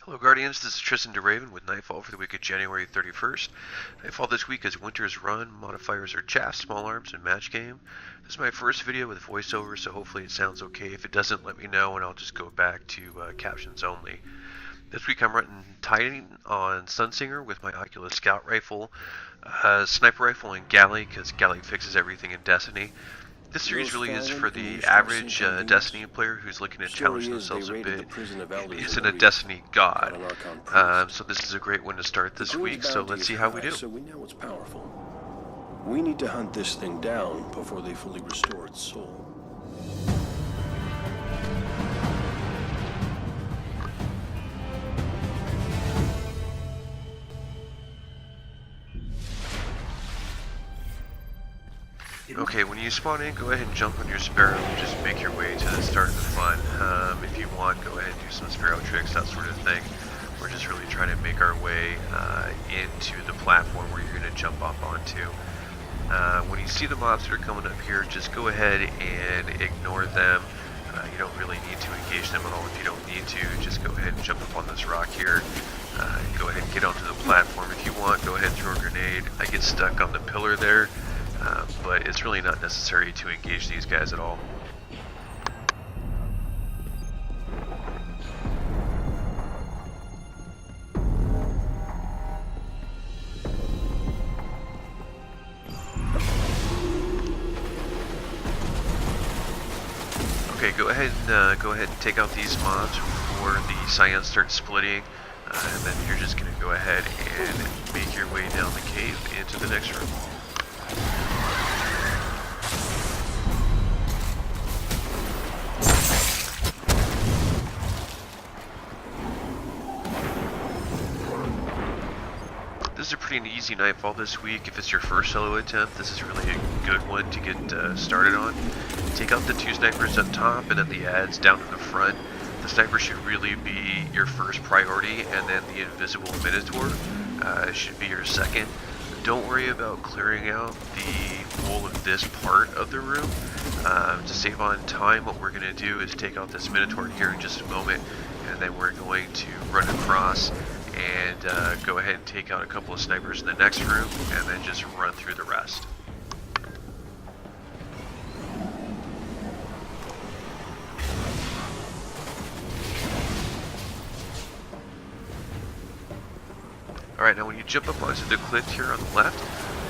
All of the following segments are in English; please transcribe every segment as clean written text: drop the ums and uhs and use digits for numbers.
Hello Guardians, this is Tristan DeRaven with Nightfall for the week of January 31st. Nightfall this week is Winters Run, modifiers are chaff, small arms, and match game. This is my first video with voiceover, so hopefully it sounds okay. If it doesn't, let me know and I'll just go back to captions only. This week I'm running Titan on Sunsinger with my Oculus Scout Rifle, Sniper Rifle, and Galley, because Galley fixes everything in Destiny. This series really is for the average Destiny player who's looking to challenge themselves a bit and isn't a Destiny god. So this is a great one to start this week, so let's see how we do. So we know it's powerful. We need to hunt this thing down before they fully restore its soul. Okay, when you spawn in, go ahead and jump on your Sparrow and just make your way to the start of the fun. If you want, go ahead and do some Sparrow tricks, that sort of thing. We're just really trying to make our way into the platform where you're going to jump up onto. When you see the mobs that are coming up here, just go ahead and ignore them. You don't really need to engage them at all if you don't need to. Just go ahead and jump up on this rock here. Go ahead and get onto the platform if you want. Go ahead and throw a grenade. I get stuck on the pillar there. But it's really not necessary to engage these guys at all. Okay, go ahead and take out these mobs before the Scions start splitting, and then you're just going to go ahead and make your way down the cave into the next room. This is a pretty easy Nightfall this week. If it's your first solo attempt, this is really a good one to get started on. Take out the two snipers up top and then the ads down in the front. The sniper should really be your first priority, and then the invisible Minotaur should be your second. Don't worry about clearing out the whole of this part of the room. To save on time, what we're going to do is take out this Minotaur here in just a moment, and then we're going to run across and go ahead and take out a couple of snipers in the next room, and then just run through the rest. Alright, now when you jump up onto the cliff here on the left,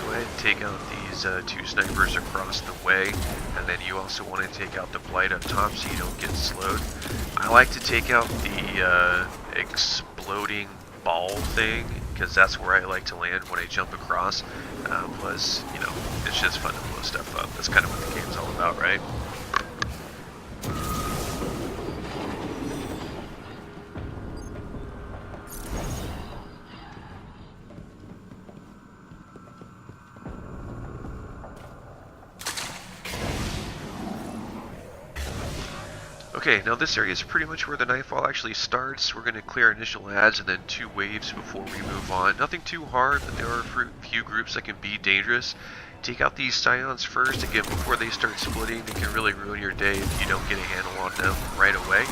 go ahead and take out these two snipers across the way, and then you also want to take out the blight up top so you don't get slowed. I like to take out the exploding ball thing, because that's where I like to land when I jump across. Plus, you know, it's just fun to blow stuff up. That's kind of what the game's all about, right? Okay, now this area is pretty much where the Nightfall actually starts. We're going to clear initial ads and then 2 waves before we move on. Nothing too hard, but there are a few groups that can be dangerous. Take out these Scions first. Again, before they start splitting, they can really ruin your day if you don't get a handle on them right away.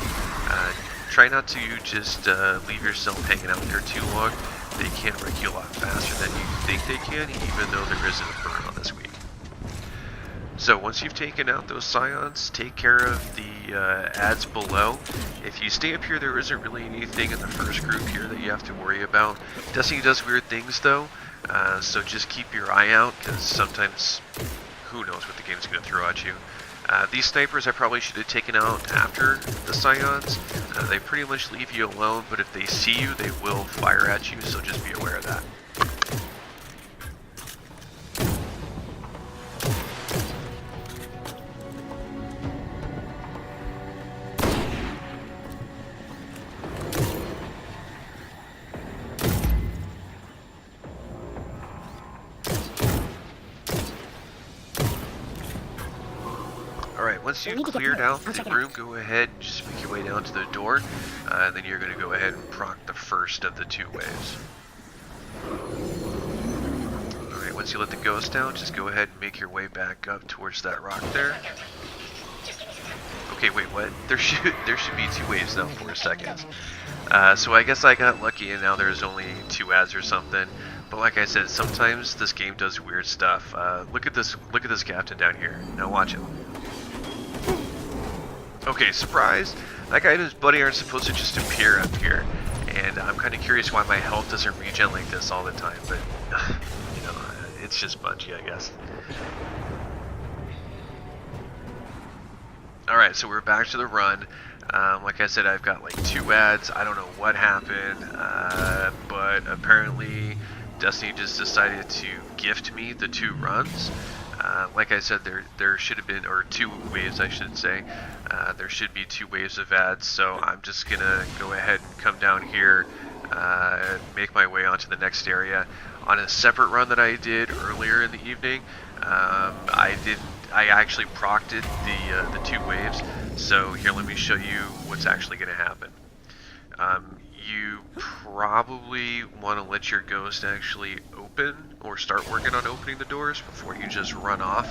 Try not to just leave yourself hanging out there too long. They can wreck you a lot faster than you think they can, even though there isn't a burn on this week. So once you've taken out those Scions, take care of the ads below. If you stay up here, there isn't really anything in the first group here that you have to worry about. Destiny does weird things though, so just keep your eye out, because sometimes who knows what the game's going to throw at you. These snipers I probably should have taken out after the Scions. They pretty much leave you alone, but if they see you, they will fire at you, so just be aware of that. Alright, once you've cleared out the room, go ahead and just make your way down to the door, and then you're going to go ahead and proc the first of the 2 waves. Alright, once you let the ghost down, just go ahead and make your way back up towards that rock there. Okay, wait, what? There should be 2 waves now, 4 seconds. So I guess I got lucky and now there's only 2 ads or something. But like I said, sometimes this game does weird stuff. Look at this captain down here. Now watch him. Okay, surprise! That guy and his buddy aren't supposed to just appear up here. And I'm kind of curious why my health doesn't regen like this all the time, but you know, it's just Bungie, I guess. Alright, so we're back to the run. Like I said, I've got like 2 ads. I don't know what happened, but apparently Destiny just decided to gift me the 2 runs. Like I said, there should have been, or 2 waves I should say. There should be 2 waves of ads, so I'm just gonna go ahead and come down here, make my way onto the next area. On a separate run that I did earlier in the evening, I actually procted the 2 waves. So here, let me show you what's actually going to happen. You probably want to let your ghost actually open or start working on opening the doors before you just run off.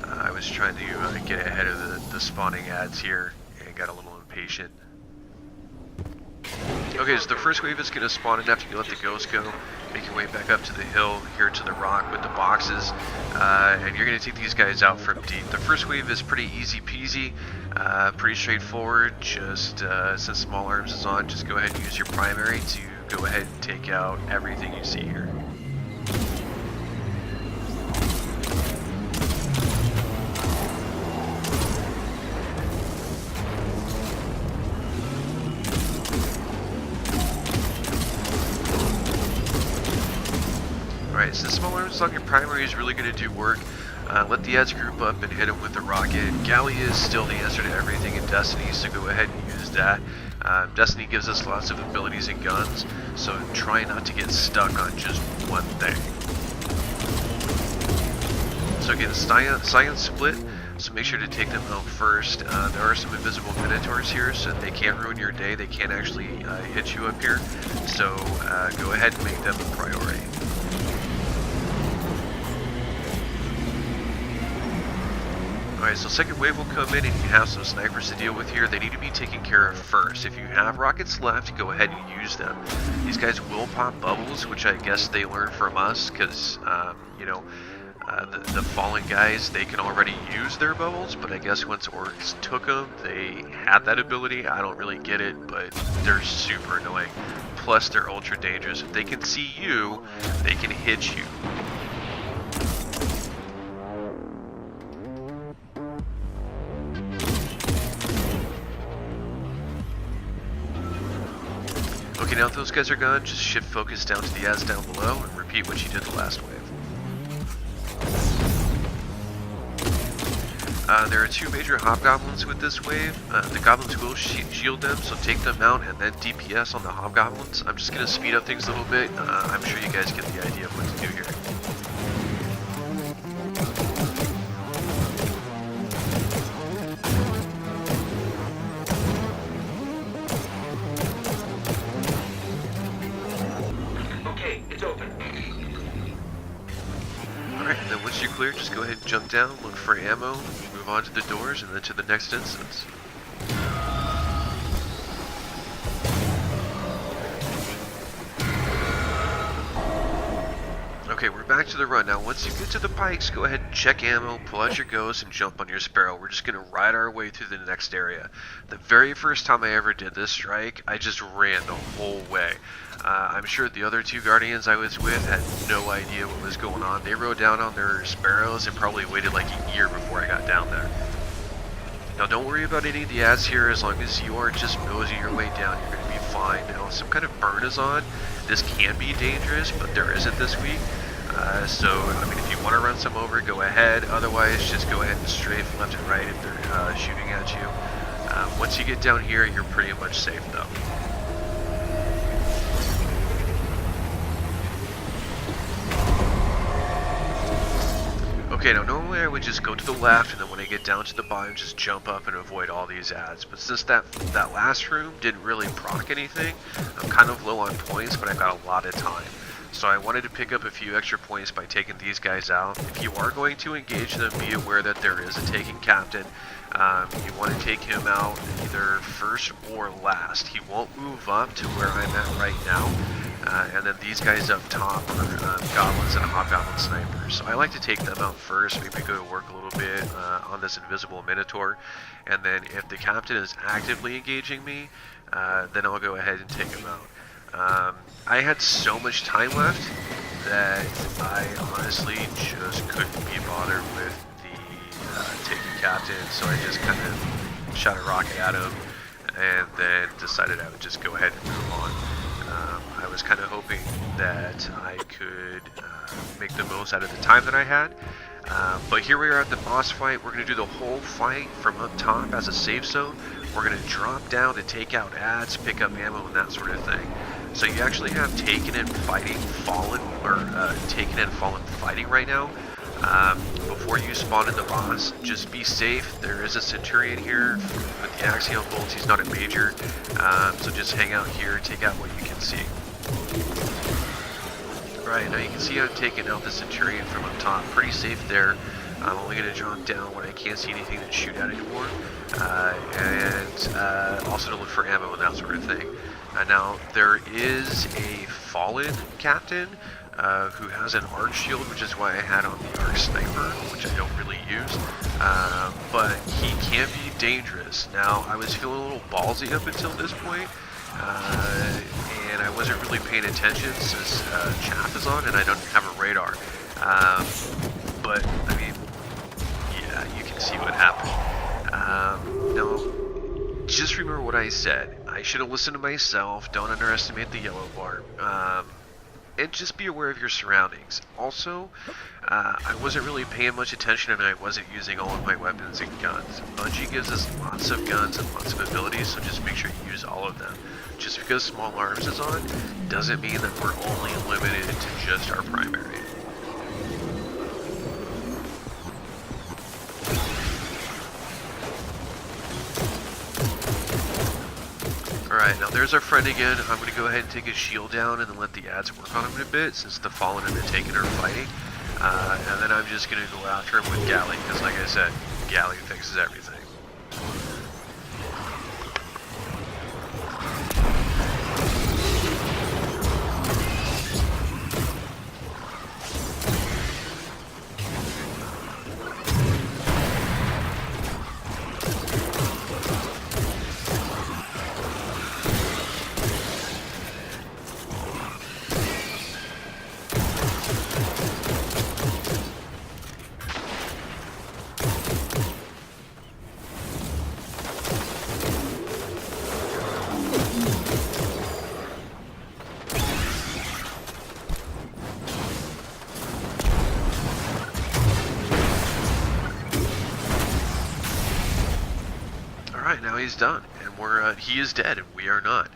I was trying to get ahead of the spawning ads here and got a little impatient. Okay, so the first wave is going to spawn in after you let the ghost go. Make your way back up to the hill, here to the rock with the boxes, and you're going to take these guys out from deep. The first wave is pretty easy peasy, pretty straightforward. Just since Small Arms is on, just go ahead and use your primary to go ahead and take out everything you see here. Alright, since Small Arms on your primary is really going to do work, let the ads group up and hit them with the rocket. Galley is still the answer to everything in Destiny, so go ahead and use that. Destiny gives us lots of abilities and guns, so try not to get stuck on just one thing. So again, Science split, so make sure to take them out first. There are some invisible Minotaurs here, so they can't ruin your day. They can't actually hit you up here, so go ahead and make them a priority. Alright, so second wave will come in and you have some snipers to deal with here. They need to be taken care of first. If you have rockets left, go ahead and use them. These guys will pop bubbles, which I guess they learned from us, because, you know, the fallen guys, they can already use their bubbles, but I guess once orcs took them, they had that ability. I don't really get it, but they're super annoying. Plus, they're ultra dangerous. If they can see you, they can hit you. Okay, now that those guys are gone, just shift focus down to the ads down below and repeat what you did the last wave. There are 2 major hobgoblins with this wave. The goblins will shield them, so take them out and then DPS on the hobgoblins. I'm just going to speed up things a little bit. I'm sure you guys get the idea of what to do here. Alright, and then once you're clear, just go ahead and jump down, look for ammo, move on to the doors, and then to the next instance. Okay, we're back to the run. Now, once you get to the pikes, go ahead and check ammo, pull out your ghost, and jump on your Sparrow. We're just going to ride our way through the next area. The very first time I ever did this strike, I just ran the whole way. I'm sure the other 2 Guardians I was with had no idea what was going on. They rode down on their Sparrows and probably waited like a year before I got down there. Now, don't worry about any of the ads here. As long as you are just nosing your way down, you're going to be fine. Now, if some kind of burn is on, this can be dangerous, but there isn't this week. So, I mean, if you want to run some over, go ahead. Otherwise, just go ahead and strafe left and right if they're shooting at you. Once you get down here, you're pretty much safe, though. Okay, now normally I would just go to the left, and then when I get down to the bottom, just jump up and avoid all these ads. But since that last room didn't really proc anything, I'm kind of low on points, but I've got a lot of time. So I wanted to pick up a few extra points by taking these guys out. If you are going to engage them, be aware that there is a taken captain. You want to take him out either first or last. He won't move up to where I'm at right now. And then these guys up top are goblins and hobgoblin snipers. So I like to take them out first, maybe go to work a little bit on this invisible minotaur. And then if the captain is actively engaging me, then I'll go ahead and take him out. I had so much time left that I honestly just couldn't be bothered with the taking captain, so I just kind of shot a rocket at him and then decided I would just go ahead and move on. I was kind of hoping that I could make the most out of the time that I had. But here we are at the boss fight. We're going to do the whole fight from up top as a safe zone. We're going to drop down to take out ads, pick up ammo, and that sort of thing. So you actually have Taken and Fighting Fallen, or Taken and Fallen Fighting right now. Before you spawn in the boss, just be safe. There is a Centurion here with the Axiom bolts. He's not a major, so just hang out here, take out what you can see. Right, now you can see I'm taking out the Centurion from up top. Pretty safe there. I'm only going to drop down when I can't see anything to shoot at anymore. And also to look for ammo and that sort of thing. Now, there is a Fallen Captain who has an arc shield, which is why I had on the arc sniper, which I don't really use. But he can be dangerous. Now, I was feeling a little ballsy up until this point. And I wasn't really paying attention since chaff is on and I don't have a radar. But, I mean, yeah, you can see what happened. Now, just remember what I said. I should have listened to myself. Don't underestimate the yellow bar. And just be aware of your surroundings. Also, I wasn't really paying much attention and I wasn't using all of my weapons and guns. Bungie gives us lots of guns and lots of abilities, so just make sure you use all of them. Just because Small Arms is on, doesn't mean that we're only limited to just our primary. Alright, now there's our friend again. I'm going to go ahead and take his shield down and then let the ads work on him a bit, since the Fallen and the Taken are fighting. And then I'm just going to go after him with Galley, because like I said, Galley fixes everything. Now he's done, and he is dead, and we are not.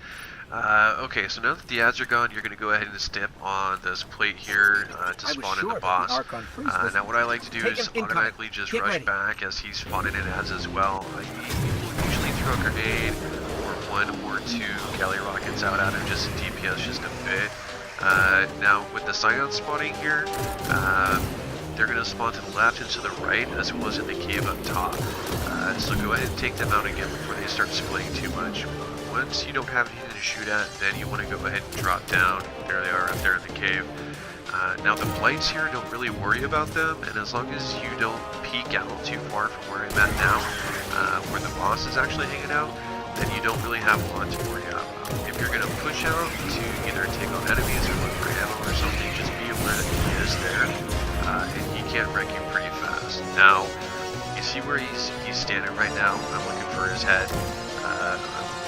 Okay, so now that the ads are gone, you're going to go ahead and step on this plate here to spawn in the boss. Now what I like to do is automatically just rush back as he's spawning in ads as well. I usually throw a grenade or one or two galley rockets out at him just to DPS just a bit. Now with the Scion spawning here, they're going to spawn to the left and to the right, as well as in the cave up top. So go ahead and take them out again before they start splitting too much. Once you don't have anything to shoot at, then you want to go ahead and drop down. There they are up there in the cave. Now the blights here, don't really worry about them, and as long as you don't peek out too far from where I'm at now, where the boss is actually hanging out, then you don't really have a lot to worry about. If you're going to push out to either take on enemies or look for ammo or something, just be aware that he is there, and he can wreck you pretty fast. Now, you see where he's standing right now? I'm looking for his head. I'm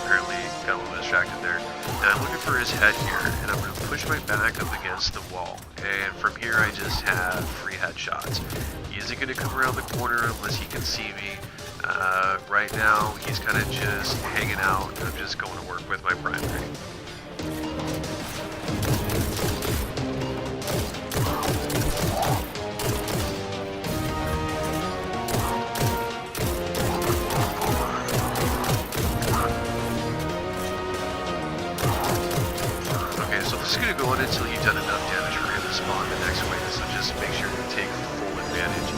apparently got a little distracted there. Now I'm looking for his head here, and I'm going to push my back up against the wall. And from here I just have free headshots. He isn't going to come around the corner unless he can see me. Right now he's kind of just hanging out, and I'm just going to work with my primary. this is going to go on until you've done enough damage for him to spawn the next wave, so just make sure to take full advantage.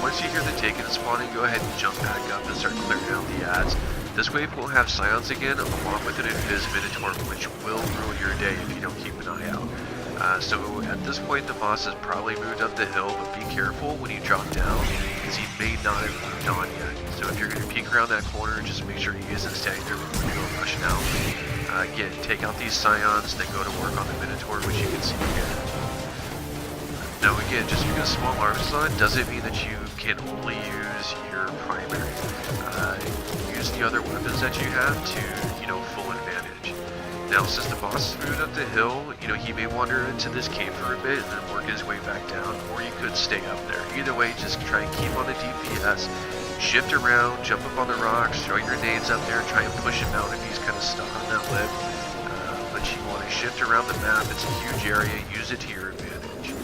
Once you hear the taken spawning, go ahead and jump back up and start clearing out the ads. This wave will have Scions again, along with an Invis Minotaur, which will ruin your day if you don't keep an eye out. So at this point, the boss has probably moved up the hill, but be careful when you drop down, because he may not have moved on yet. So if you're going to peek around that corner, just make sure he isn't standing there before you go rushing out. Again, take out these Scions, then go to work on the Minotaur, which you can see here. Now again, just because small arms is on doesn't mean that you can only use your primary. Use the other weapons that you have to, full advantage. Now, since the boss has moved up the hill, he may wander into this cave for a bit and then work his way back down, or you could stay up there. Either way, just try and keep on the DPS, shift around, jump up on the rocks, throw your nades up there, try and push him out if he's kind of stuck on that lip. But you want to shift around the map, it's a huge area, use it to your advantage.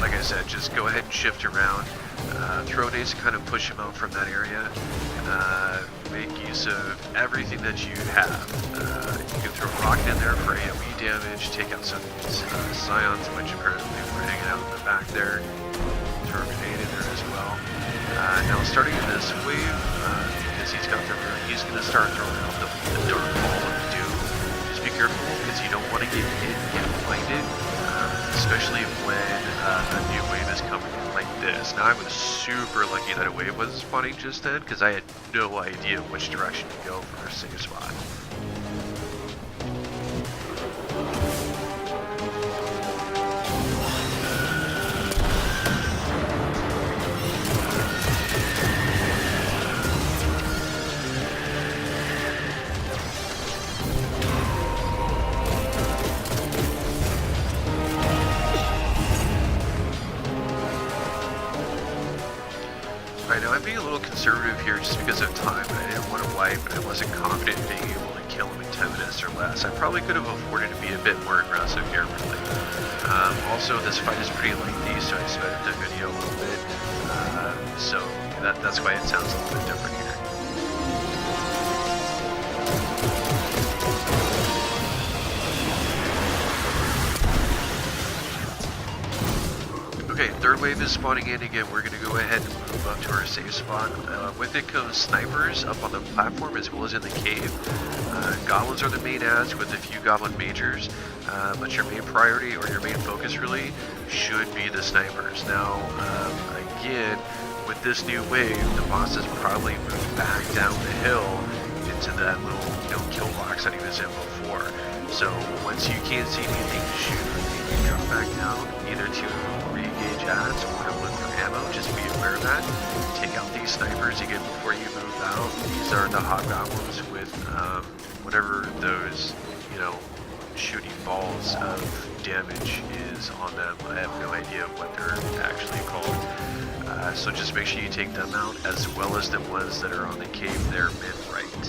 Like I said, just go ahead and shift around, throw nades to kind of push him out from that area, make use of everything that you have. You can throw a rocket in there for AoE damage, take out some of these Scions, which apparently were hanging out in the back there, throw a grenade in there as well. Now starting in this wave, because he's got the rune, he's going to start throwing out the Dark Ball of Doom. Just be careful, because you don't want to get hit and get blinded, especially when a new wave is coming in like this. Now I was super lucky that a wave wasn't spawning just then, because I had no idea which direction to go for a safe spot. Now I'm being a little conservative here just because of time, and I didn't want to wipe, and I wasn't confident in being able to kill him in 10 minutes or less. I probably could have afforded to be a bit more aggressive here, really. Also, this fight is pretty lengthy, so I sped up the video a little bit, so that's why it sounds a little bit different here. Okay, third wave is spawning in again. We're going to go ahead and move up to our safe spot. With it comes snipers up on the platform as well as in the cave. Goblins are the main ads with a few goblin majors, but your main priority or your main focus really should be the snipers. Now, again, with this new wave, the boss has probably moved back down the hill into that little kill box that he was in before. So once you can't see anything to shoot, you drop back down either to re-engage ads or to look for ammo. Just be aware of that. Take out these snipers again before you move out. These are the hobgoblins with whatever those shooting balls of damage is on them. I have no idea what they're actually called. So just make sure you take them out, as well as the ones that are on the cave there mid-right.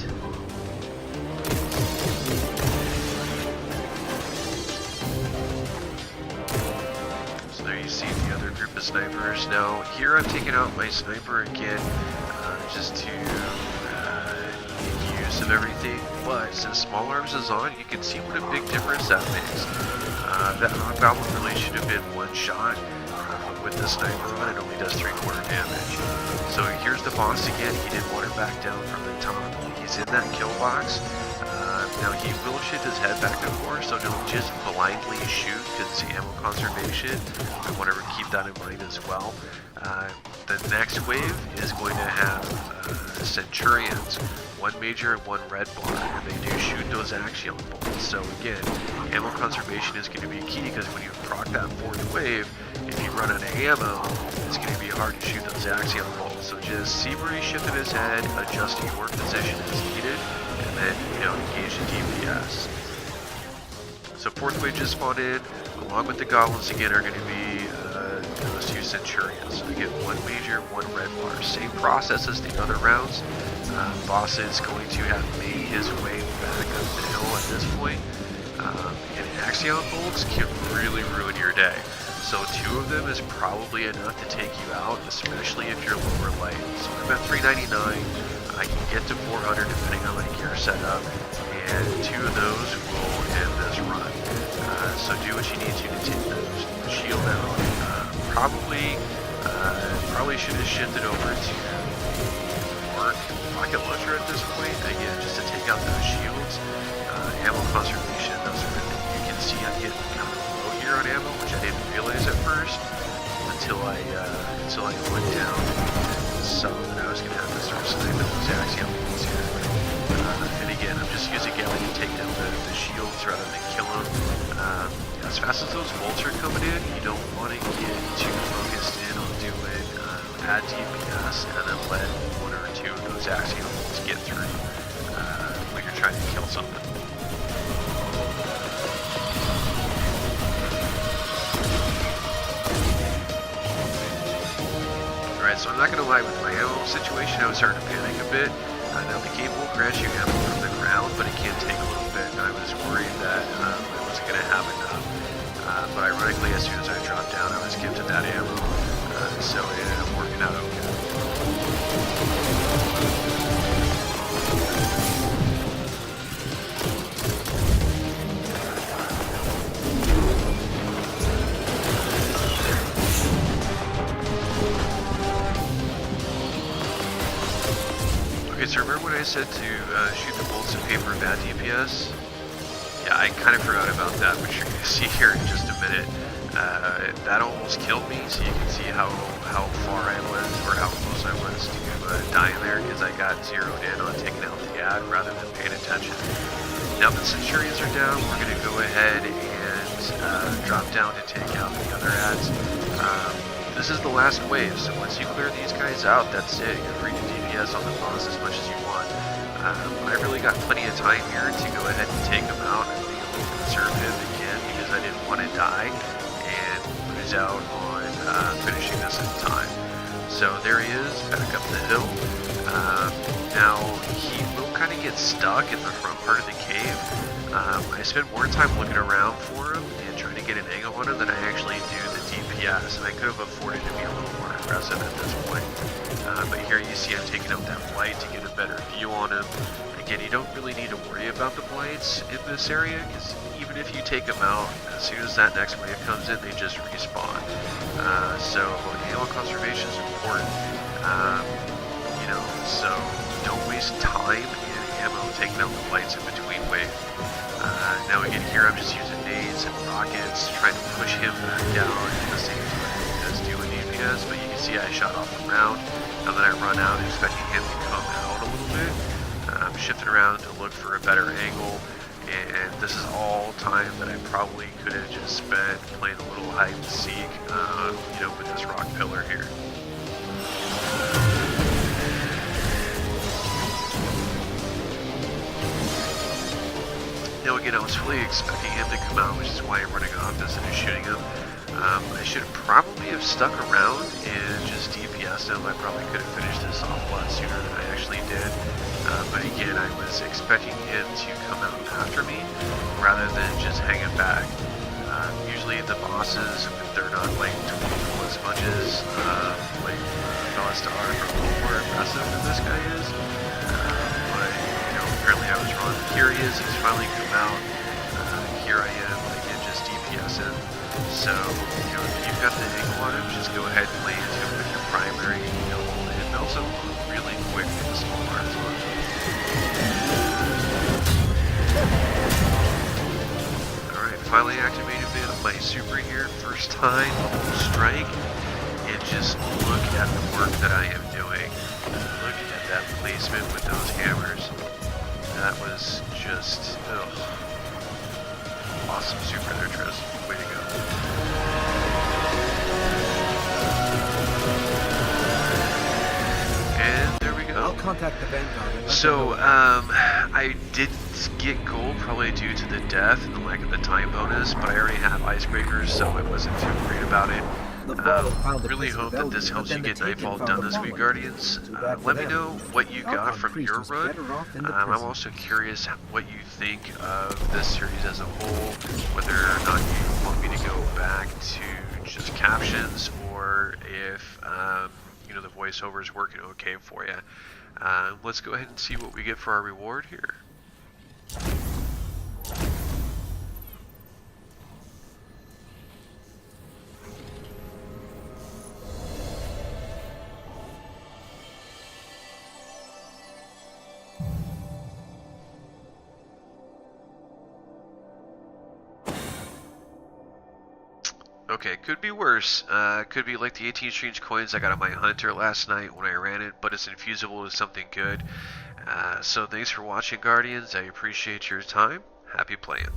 So there you see the other group of snipers. Now here I'm taking out my sniper again, just to make use of everything. But since small arms is on, you can see what a big difference that makes. That hobgoblin really should have been one shot. With the sniper on, it only does 3/4 damage. So here's the boss again. He didn't water back down from the top. He's in that kill box. Now he will shift his head back and forth, so don't just blindly shoot because ammo conservation. I want to keep that in mind as well. The next wave is going to have Centurions, one major and one red bar, and they do shoot those axion bolts. So again, ammo conservation is going to be key, because when you proc that fourth wave, if you run out of ammo, it's going to be hard to shoot those axion bolts. So just see where he shifted his head, adjust your position as needed, and then engage the DPS. So fourth wave just spawned in, along with the goblins again are going to be those two Centurions. So you get one major, one red bar. Same process as the other rounds. Boss is going to have made his way back up the hill at this point. And axion bolts can really ruin your day. So 2 of them is probably enough to take you out, especially if you're lower light. So I'm at 399. I can get to 400 depending on my gear setup, and 2 of those will end this run. So do what you need to take the shield out. Probably should have shifted over to rocket launcher at this point, again, just to take out those shields. Ammo conservation, those are good. You can see I'm getting kind of low here on ammo, which I didn't realize at first until I went down and saw that I was going to have to start sniping those axiom ones here. And again, I'm just using Galley to take down the shields rather than kill them. As fast as those bolts are coming in, you don't want to get too focused in on doing add DPS and then let 1 or 2 of those axiom bolts get through when you're trying to kill something. Alright, so I'm not going to lie, with my ammo situation, I was starting to panic a bit. Now the game will grant you ammo from the ground, but it can take a little bit, and I was worried that I wasn't going to have enough. But ironically, as soon as I dropped down, I was gifted that ammo, so it ended up working out okay. Okay, so remember when I said to shoot the bolts and pay for bad DPS? Yeah, I kind of forgot about that, which you're going to see here in just a minute. That almost killed me, so you can see how far I was, or how close I was to dying there, because I got zeroed in on taking out the ad rather than paying attention. Now that Centurions are down, we're going to go ahead and drop down to take out the other ads. This is the last wave, so once you clear these guys out, that's it. You're free to DPS on the boss as much as you want. I really got plenty of time here to go ahead and take them out and be a little conservative again because I didn't want to die and lose out on finishing this in time. So there he is, back up the hill. Now he will kind of get stuck in the front part of the cave. I spent more time looking around for him and trying to get an angle on him than I actually do the DPS, and I could have afforded to be a little more aggressive at this point. But here you see I'm taking out that blight to get a better view on him. Again, you don't really need to worry about the blights in this area, because even if you take them out, as soon as that next wave comes in, they just respawn. So ammo conservation is important, so don't waste time in ammo taking out the blights in between waves. Now again, here I'm just using nades and rockets, trying to push him back down at the same time as doing DPS, but you can see I shot off the round, and then I run out expecting him to come out a little bit. I'm shifting around to look for a better angle, and this is all time that I probably could have just spent playing a little hide and seek, with this rock pillar here. Now again, I was fully expecting him to come out, which is why I'm running off instead of shooting him. I should probably have stuck around and just DPS'd him. I probably could have finished this off a lot sooner than I actually did. But again, I was expecting him to come out after me rather than just hanging back. Usually the bosses, if they're not like 20 sponges, like Ballista are, a little more aggressive than this guy is. But apparently I was wrong. Here he is, he's finally come out. Here I am, again, just DPS him. So, if you've got the angle on him, just go ahead and lay into him with your primary, hold it, and also really quick with the small arms on. Alright, finally activated my super here, first time, strike, and just look at the work that I am doing. Look at that placement with those hammers. That was just, awesome super there, Tris. Way to go. And there we go. I'll contact the Vanguard. So, I didn't get gold probably due to the death and the lack of the time bonus, but I already have icebreakers, so I wasn't too worried about it. Really hope that this helps you get Nightfall done this week, Guardians. Let me know what you got from your run. I'm also curious what you think of this series as a whole, whether or not you want me to go back to just captions or if you know, the voiceover is working okay for you. Let's go ahead and see what we get for our reward here. Okay, could be worse. Could be like the 18 strange coins I got on my hunter last night when I ran it, but it's infusible to something good. So thanks for watching, Guardians. I appreciate your time. Happy playing.